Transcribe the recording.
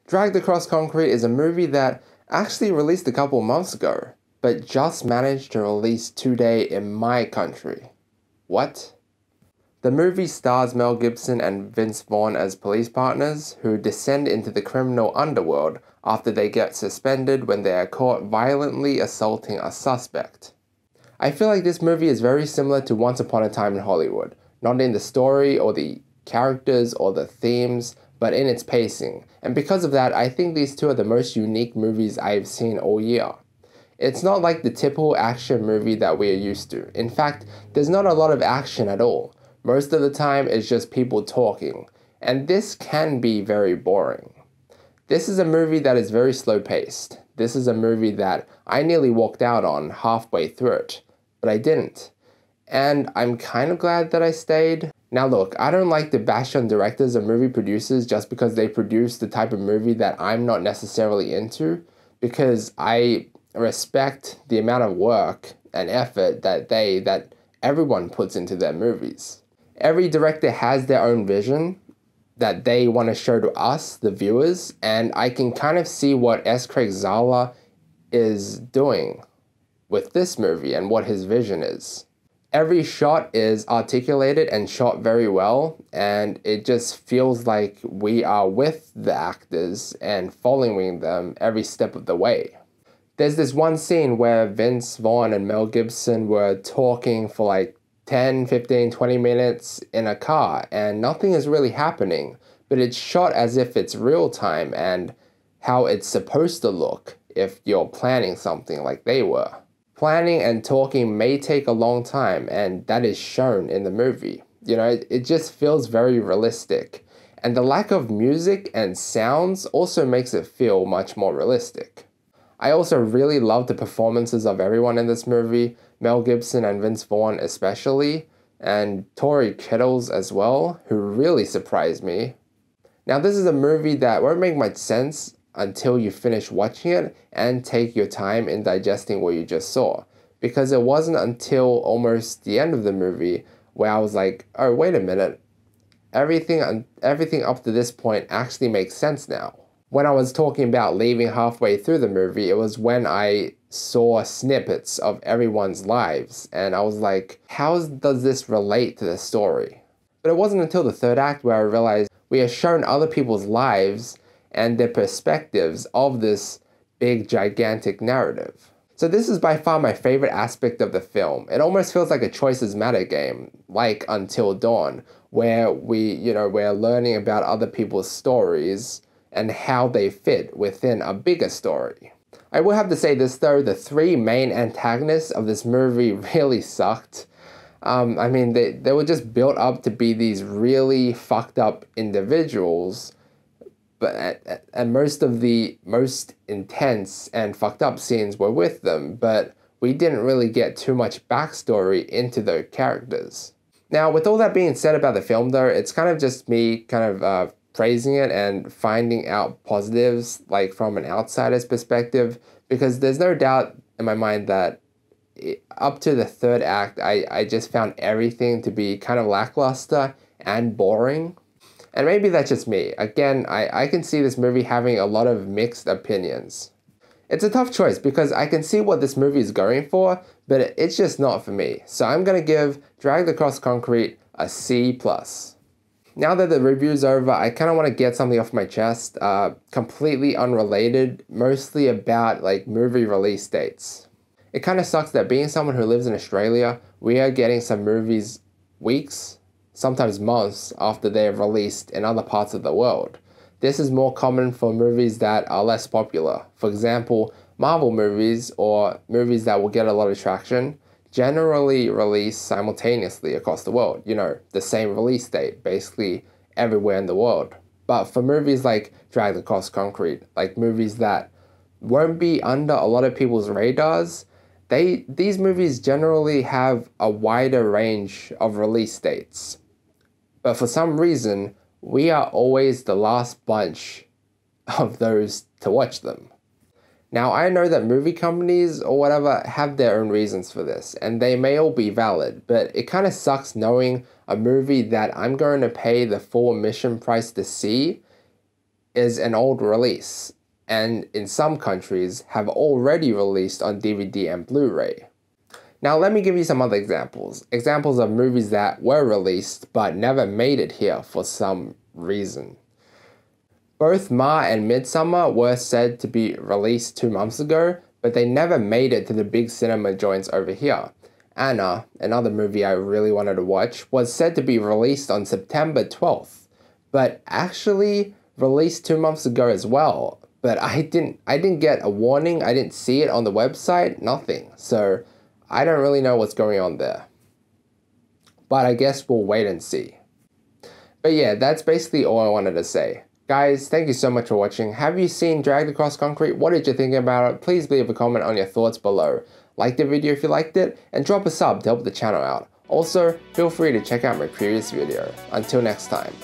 Dragged Across Concrete is a movie that actually released a couple months ago, but just managed to release today in my country. What? The movie stars Mel Gibson and Vince Vaughn as police partners who descend into the criminal underworld after they get suspended when they are caught violently assaulting a suspect. I feel like this movie is very similar to Once Upon a Time in Hollywood, not in the story or the characters or the themes, but in its pacing, and because of that, I think these two are the most unique movies I've seen all year. It's not like the typical action movie that we are used to. In fact, there's not a lot of action at all. Most of the time, it's just people talking, and this can be very boring. This is a movie that is very slow-paced. This is a movie that I nearly walked out on halfway through it, but I didn't. And I'm kind of glad that I stayed. Now look, I don't like to bash on directors or movie producers just because they produce the type of movie that I'm not necessarily into, because I respect the amount of work and effort that everyone puts into their movies. Every director has their own vision that they want to show to us, the viewers, and I can kind of see what S. Craig Zahler is doing with this movie and what his vision is. Every shot is articulated and shot very well, and it just feels like we are with the actors and following them every step of the way. There's this one scene where Vince Vaughn and Mel Gibson were talking for like 10, 15, 20 minutes in a car, and nothing is really happening, but it's shot as if it's real time and how it's supposed to look if you're planning something like they were. Planning and talking may take a long time, and that is shown in the movie. You know, it just feels very realistic. And the lack of music and sounds also makes it feel much more realistic. I also really love the performances of everyone in this movie, Mel Gibson and Vince Vaughn especially, and Tori Kettles as well, who really surprised me. Now this is a movie that won't make much sense until you finish watching it and take your time in digesting what you just saw. Because it wasn't until almost the end of the movie where I was like, oh, wait a minute, everything up to this point actually makes sense now. When I was talking about leaving halfway through the movie, it was when I saw snippets of everyone's lives, and I was like, how does this relate to the story? But it wasn't until the third act where I realized we are shown other people's lives and their perspectives of this big, gigantic narrative. So this is by far my favorite aspect of the film. It almost feels like a Choices Matter game, like Until Dawn, where we're learning about other people's stories and how they fit within a bigger story. I will have to say this though, the three main antagonists of this movie really sucked. I mean, they were just built up to be these really fucked up individuals, and most of the most intense and fucked up scenes were with them, but we didn't really get too much backstory into those characters. Now, with all that being said about the film though, it's kind of just me kind of praising it and finding out positives, like from an outsider's perspective, because there's no doubt in my mind that up to the third act, I just found everything to be kind of lackluster and boring. And maybe that's just me. Again, I can see this movie having a lot of mixed opinions. It's a tough choice because I can see what this movie is going for, but it's just not for me. So I'm going to give Dragged Across Concrete a C+. Now that the review's over, I kind of want to get something off my chest, completely unrelated, mostly about like movie release dates. It kind of sucks that being someone who lives in Australia, we are getting some movies weeks, sometimes months after they have released in other parts of the world. This is more common for movies that are less popular. For example, Marvel movies or movies that will get a lot of traction generally release simultaneously across the world. You know, the same release date, basically everywhere in the world. But for movies like Dragged Across Concrete, like movies that won't be under a lot of people's radars, these movies generally have a wider range of release dates. But for some reason, we are always the last bunch of those to watch them. Now, I know that movie companies or whatever have their own reasons for this, and they may all be valid, but it kind of sucks knowing a movie that I'm going to pay the full admission price to see is an old release, and in some countries have already released on DVD and Blu-ray. Now let me give you some other examples. Examples of movies that were released but never made it here for some reason. Both Ma and Midsummer were said to be released 2 months ago, but they never made it to the big cinema joints over here. Anna, another movie I really wanted to watch, was said to be released on September 12th, but actually released 2 months ago as well. But I didn't get a warning, I didn't see it on the website, nothing. So I don't really know what's going on there. But I guess we'll wait and see. But yeah, that's basically all I wanted to say. Guys, thank you so much for watching. Have you seen Dragged Across Concrete? What did you think about it? Please leave a comment on your thoughts below. Like the video if you liked it, and drop a sub to help the channel out. Also, feel free to check out my previous video. Until next time.